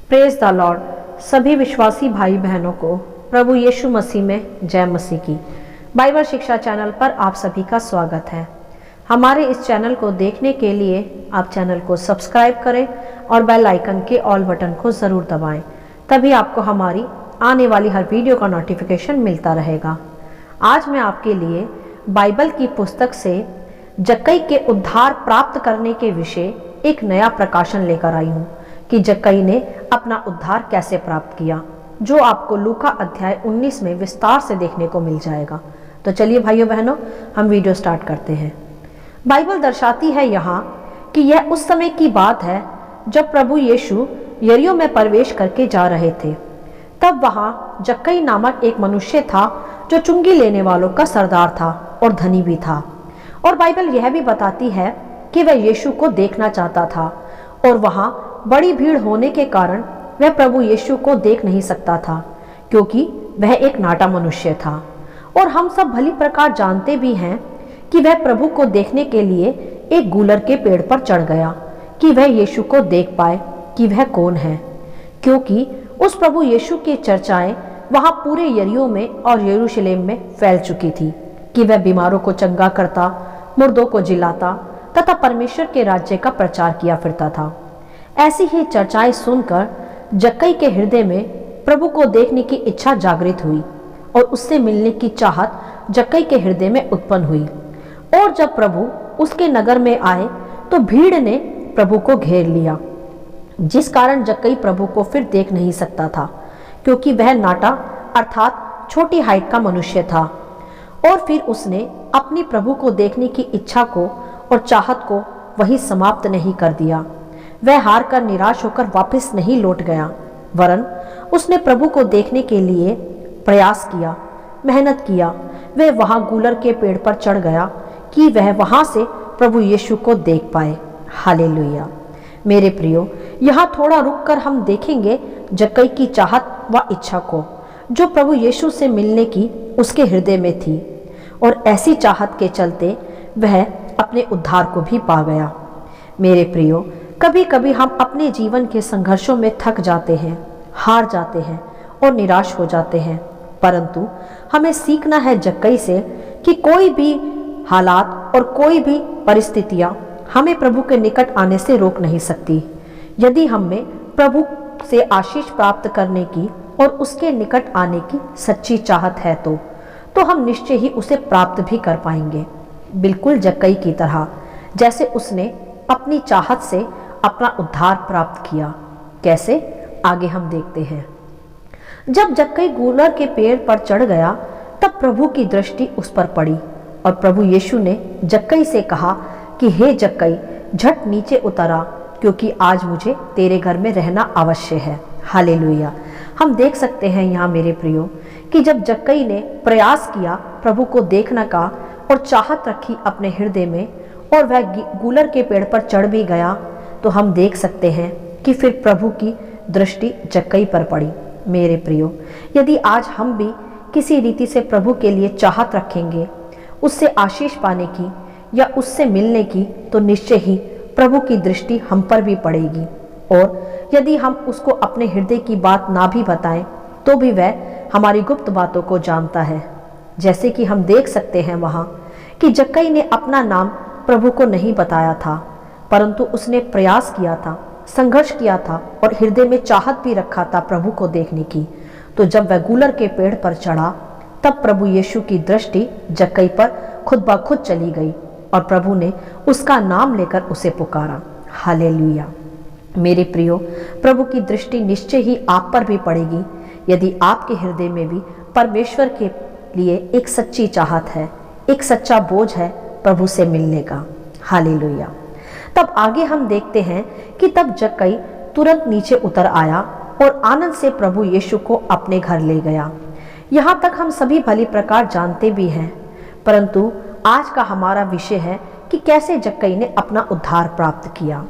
Praise the Lord. सभी विश्वासी भाई बहनों को प्रभु यीशु मसीह में जय मसीह की। बाइबल शिक्षा चैनल पर आप सभी का स्वागत है। हमारे इस चैनल को देखने के लिए आप चैनल को सब्सक्राइब करें और बेल आइकन के ऑल बटन को ज़रूर दबाएं, तभी आपको हमारी आने वाली हर वीडियो का नोटिफिकेशन मिलता रहेगा। आज मैं आपके लिए बाइबल की पुस्तक से जक्कई के उद्धार प्राप्त करने के विषय एक नया प्रकाशन लेकर आई हूँ कि जक्कई ने अपना उद्धार कैसे प्राप्त किया, जो आपको लूका अध्याय 19 में विस्तार से देखने को मिल जाएगा। तो चलिए भाइयों बहनों, हम वीडियो स्टार्ट करते हैं। बाइबल दर्शाती है यहाँ कि यह उस समय की बात है जब प्रभु यीशु यरीहो में प्रवेश करके जा रहे थे। तब वहाँ जक्कई नामक एक मनुष्य था जो चुंगी लेने वालों का सरदार था और धनी भी था। और बाइबल यह भी बताती है कि वह यीशु को देखना चाहता था और वहाँ बड़ी भीड़ होने के कारण वह प्रभु यीशु को देख नहीं सकता था, क्योंकि वह एक नाटा मनुष्य था। और हम सब भली प्रकार जानते भी हैं कि वह प्रभु को देखने के लिए एक गूलर के पेड़ पर चढ़ गया कि वह यीशु को देख पाए कि वह कौन है, क्योंकि उस प्रभु यीशु की चर्चाएं वहां पूरे यरीहो में और यरूशलेम में फैल चुकी थी कि वह बीमारों को चंगा करता, मुर्दों को जिलाता तथा परमेश्वर के राज्य का प्रचार किया फिरता था। ऐसी ही चर्चाएं सुनकर जक्कई के हृदय में प्रभु को देखने की इच्छा जागृत हुई और उससे मिलने की चाहत जक्कई के हृदय में उत्पन्न हुई। और जब प्रभु उसके नगर में आए तो भीड़ ने प्रभु को घेर लिया, जिस कारण जक्कई प्रभु को फिर देख नहीं सकता था, क्योंकि वह नाटा अर्थात छोटी हाइट का मनुष्य था। और फिर उसने अपनी प्रभु को देखने की इच्छा को और चाहत को वही समाप्त नहीं कर दिया। वह हार कर निराश होकर वापस नहीं लौट गया, वरन उसने प्रभु को देखने के लिए प्रयास किया, मेहनत किया। वह वहां गूलर के पेड़ पर चढ़ गया कि वह वहां से प्रभु यीशु को देख पाए। हालेलुया। मेरे प्रियो, यहाँ थोड़ा रुककर हम देखेंगे जक्कई की चाहत व इच्छा को, जो प्रभु यीशु से मिलने की उसके हृदय में थी। और ऐसी चाहत के चलते वह अपने उद्धार को भी पा गया। मेरे प्रियो, कभी कभी हम अपने जीवन के संघर्षों में थक जाते हैं, हार जाते हैं और निराश हो जाते हैं, परंतु हमें सीखना है जक्कई से कि कोई भी हालात और कोई भी परिस्थितियां हमें प्रभु के निकट आने से रोक नहीं सकती। यदि हमें प्रभु से आशीष प्राप्त करने की और उसके निकट आने की सच्ची चाहत है तो हम निश्चय ही उसे प्राप्त भी कर पाएंगे, बिल्कुल जक्कई की तरह, जैसे उसने अपनी चाहत से अपना उद्धार प्राप्त किया। कैसे, आगे हम देखते हैं। जब जक्कई गूलर के पेड़ पर चढ़ गया तब प्रभु की दृष्टि उस पर पड़ी और प्रभु यीशु ने जक्कई से कहा कि हे जक्कई, झट नीचे उतर आ, क्योंकि आज मुझे तेरे घर में रहना अवश्य है। हालेलुया। हम देख सकते हैं यहाँ मेरे प्रियो कि जब जक्कई ने प्रयास किया प्रभु को देखने का और चाहत रखी अपने हृदय में और वह गूलर के पेड़ पर चढ़ भी गया, तो हम देख सकते हैं कि फिर प्रभु की दृष्टि जक्कई पर पड़ी। मेरे प्रियो, यदि आज हम भी किसी रीति से प्रभु के लिए चाहत रखेंगे, उससे आशीष पाने की या उससे मिलने की, तो निश्चय ही प्रभु की दृष्टि हम पर भी पड़ेगी। और यदि हम उसको अपने हृदय की बात ना भी बताएं तो भी वह हमारी गुप्त बातों को जानता है। जैसे कि हम देख सकते हैं वहाँ कि जक्कई ने अपना नाम प्रभु को नहीं बताया था, परंतु उसने प्रयास किया था, संघर्ष किया था और हृदय में चाहत भी रखा था प्रभु को देखने की। तो जब वह गूलर के पेड़ पर चढ़ा तब प्रभु यीशु की दृष्टि जक्कई पर खुद ब खुद चली गई और प्रभु ने उसका नाम लेकर उसे पुकारा। हालेलुया। मेरे प्रियो, प्रभु की दृष्टि निश्चय ही आप पर भी पड़ेगी यदि आपके हृदय में भी परमेश्वर के लिए एक सच्ची चाहत है, एक सच्चा बोझ है प्रभु से मिलने का। हालेलुया। तब आगे हम देखते हैं कि तब जक्कई तुरंत नीचे उतर आया और आनंद से प्रभु यीशु को अपने घर ले गया। यहाँ तक हम सभी भली प्रकार जानते भी हैं, परंतु आज का हमारा विषय है कि कैसे जक्कई ने अपना उद्धार प्राप्त किया।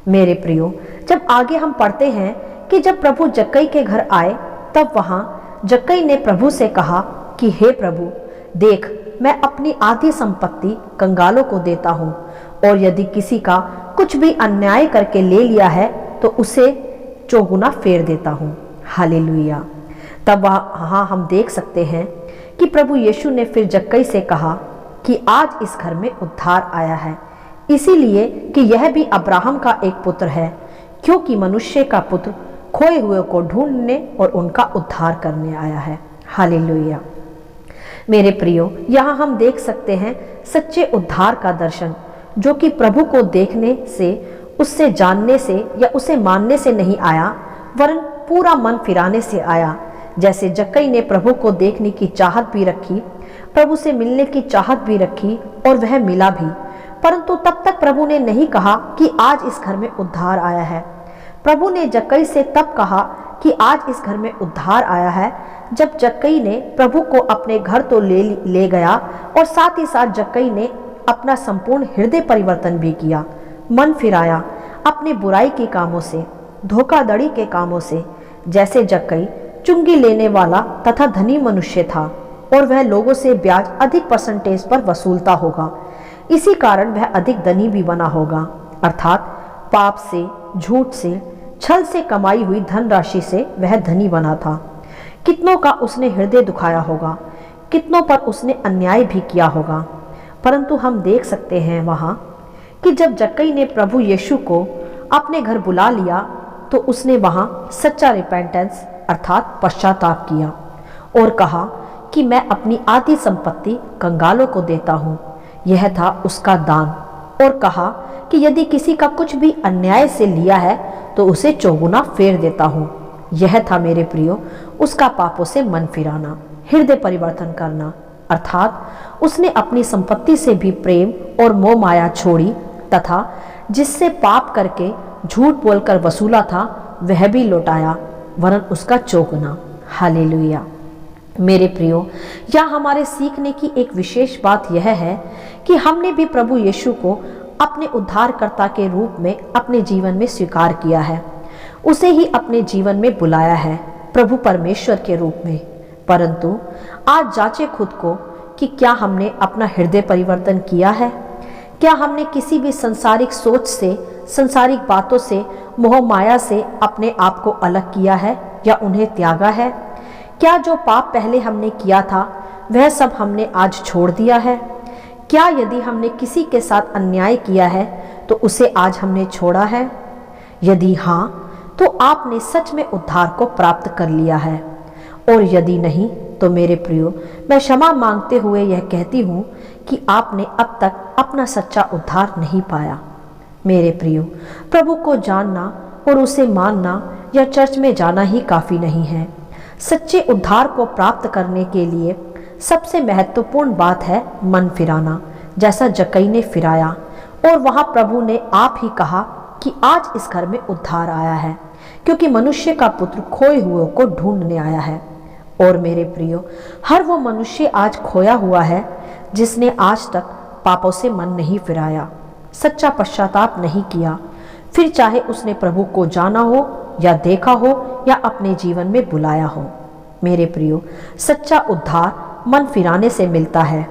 मेरे प्रियो, जब आगे हम पढ़ते हैं कि जब प्रभु जक्कई के घर आए तब वहाँ जक्कई ने प्रभु से कहा कि हे प्रभु, देख, मैं अपनी आधी संपत्ति कंगालों को देता हूँ, और यदि किसी का कुछ भी अन्याय करके ले लिया है तो उसे चौगुना फेर देता हूँ। हालेलुया। तब वहाँ हम देख सकते हैं कि प्रभु यीशु ने फिर जक्कई से कहा कि आज इस घर में उद्धार आया है, इसीलिए कि यह भी अब्राहम का एक पुत्र है, क्योंकि मनुष्य का पुत्र खोए हुए को ढूंढने और उनका उद्धार करने आया है। हालेलुया। मेरे प्रियो, यहाँ हम देख सकते हैं सच्चे उद्धार का दर्शन, जो कि प्रभु को देखने से, उससे जानने से या उसे मानने से नहीं आया, वरन पूरा मन फिराने से आया। जैसे जक्कई ने प्रभु को देखने की चाहत भी रखी, प्रभु से मिलने की चाहत भी रखी और वह मिला भी, परंतु तब तक प्रभु ने नहीं कहा कि आज इस घर में उद्धार आया है। प्रभु ने जक्कई से तब कहा कि आज इस घर में उद्धार आया है जब जक्कई ने प्रभु को अपने घर तो ले गया और साथ ही साथ जक्कई ने अपना संपूर्ण हृदय परिवर्तन भी किया, मन फिराया अपने बुराई के कामों से, धोखाधड़ी के कामों से। जैसे जक्कई चुंगी लेने वाला तथा धनी मनुष्य था और वह लोगों से ब्याज अधिक परसेंटेज पर वसूलता होगा, इसी कारण वह अधिक धनी भी बना होगा, अर्थात पाप से, झूठ से, छल से कमाई हुई धनराशि से वह धनी बना था। कितनों का उसने हृदय दुखाया होगा, कितनों पर उसने अन्याय भी किया होगा। परंतु हम देख सकते हैं वहाँ कि जब जक्कई ने प्रभु यीशु को अपने घर बुला लिया तो उसने वहाँ सच्चा रिपेंटेंस अर्थात पश्चाताप किया और कहा कि मैं अपनी आधी संपत्ति कंगालों को देता हूँ। यह था उसका दान। और कहा कि यदि किसी का कुछ भी अन्याय से लिया है तो उसे चौगुना फेर देता हूँ। यह था मेरे प्रियो उसका पापों से मन फिराना, हृदय परिवर्तन करना, अर्थात उसने अपनी संपत्ति से भी प्रेम और मोह माया छोड़ी तथा जिससे पाप करके झूठ बोलकर वसूला था वह भी लौटाया, वरन उसका चौगुना। हालेलुया। मेरे प्रियो, यह हमारे सीखने की एक विशेष बात यह है कि हमने भी प्रभु यीशु को अपने उद्धारकर्ता के रूप में अपने जीवन में स्वीकार किया है, उसे ही अपने जीवन में बुलाया है प्रभु परमेश्वर के रूप में। परंतु आज जांचे खुद को कि क्या हमने अपना हृदय परिवर्तन किया है? क्या हमने किसी भी संसारिक सोच से, संसारिक बातों से, मोह माया से अपने आप को अलग किया है या उन्हें त्यागा है? क्या जो पाप पहले हमने किया था वह सब हमने आज छोड़ दिया है? क्या यदि हमने किसी के साथ अन्याय किया है तो उसे आज हमने छोड़ा है? यदि हाँ, तो आपने सच में उद्धार को प्राप्त कर लिया है, और यदि नहीं तो मेरे प्रियो, मैं क्षमा मांगते हुए यह कहती हूँ कि आपने अब तक अपना सच्चा उद्धार नहीं पाया। मेरे प्रियो, प्रभु को जानना और उसे मानना या चर्च में जाना ही काफ़ी नहीं है। सच्चे उद्धार को प्राप्त करने के लिए सबसे महत्वपूर्ण बात है मन फिराना, जैसा जक्कई ने फिराया। और वहाँ प्रभु ने आप ही कहा कि आज इस घर में उद्धार आया है, क्योंकि मनुष्य का पुत्र खोए हुए को ढूंढने आया है। और मेरे प्रियो, हर वो मनुष्य आज खोया हुआ है जिसने आज तक पापों से मन नहीं फिराया, सच्चा पश्चाताप नहीं किया, फिर चाहे उसने प्रभु को जाना हो या देखा हो या अपने जीवन में बुलाया हो। मेरे प्रियो, सच्चा उद्धार मन फिराने से मिलता है।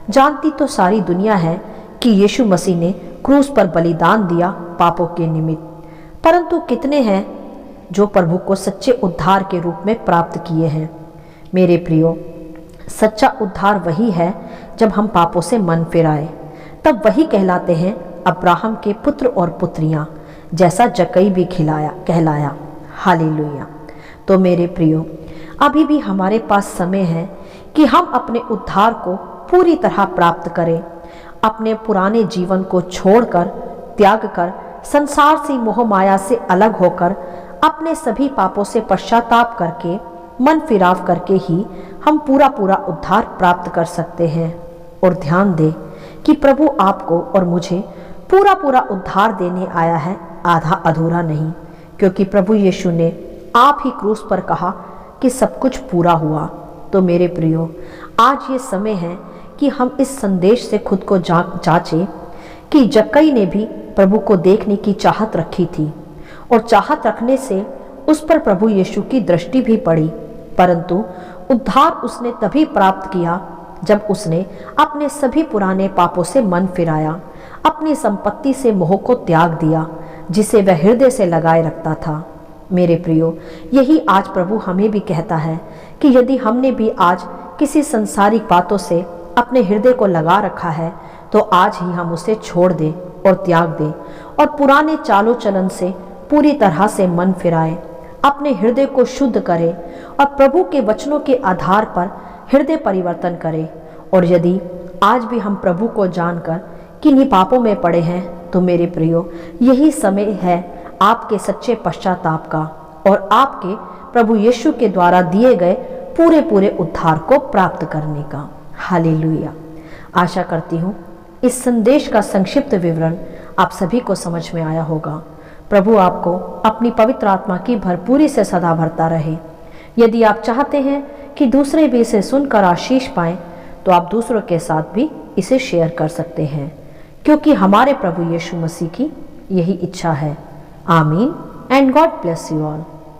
जानती तो सारी दुनिया है कि यीशु मसीह ने क्रूस पर बलिदान दिया पापों के निमित्त, परंतु कितने हैं जो प्रभु को सच्चे उद्धार के रूप में प्राप्त किए हैं? मेरे प्रियो, सच्चा उद्धार वही है जब हम पापों से मन फिराए, तब वही कहलाते हैं अब्राहम के पुत्र और पुत्रियां, जैसा जक्कई भी कहलाया। हालेलुया। तो मेरे प्रियो, अभी भी हमारे पास समय है कि हम अपने उद्धार को पूरी तरह प्राप्त करें। अपने पुराने जीवन को छोड़कर, त्याग कर, संसार से, मोह माया से अलग होकर, अपने सभी पापों से पश्चाताप करके, मन फिराव करके ही हम पूरा उद्धार प्राप्त कर सकते हैं। और ध्यान दें कि प्रभु आपको और मुझे पूरा उद्धार देने आया है, आधा अधूरा नहीं, क्योंकि प्रभु यीशु ने आप ही क्रूस पर कहा कि सब कुछ पूरा हुआ। तो मेरे प्रियो, आज ये समय है कि हम इस संदेश से खुद को जांचें कि जक्कई ने भी प्रभु को देखने की चाहत रखी थी, और चाहत रखने से उस पर प्रभु यीशु की दृष्टि भी पड़ी, परंतु उद्धार उसने तभी प्राप्त किया जब उसने अपने सभी पुराने पापों से मन फिराया, अपनी संपत्ति से मोह को त्याग दिया जिसे वह हृदय से लगाए रखता था। मेरे प्रियो, यही आज प्रभु हमें भी कहता है कि यदि हमने भी आज किसी संसारिक बातों से अपने हृदय को लगा रखा है तो आज ही हम उसे छोड़ दें और त्याग दें और पुराने चालो चलन से पूरी तरह से मन फिराएं, अपने हृदय को शुद्ध करें और प्रभु के वचनों के आधार पर हृदय परिवर्तन करें। और यदि आज भी हम प्रभु को जानकर किन्हीं पापों में पड़े हैं तो मेरे प्रियो, यही समय है आपके सच्चे पश्चाताप का और आपके प्रभु यीशु के द्वारा दिए गए पूरे उद्धार को प्राप्त करने का। हालेलुया। आशा करती हूँ इस संदेश का संक्षिप्त विवरण आप सभी को समझ में आया होगा। प्रभु आपको अपनी पवित्र आत्मा की भरपूरी से सदा भरता रहे। यदि आप चाहते हैं कि दूसरे भी इसे सुनकर आशीष पाएं तो आप दूसरों के साथ भी इसे शेयर कर सकते हैं, क्योंकि हमारे प्रभु यीशु मसीह की यही इच्छा है। आमीन and God bless you all.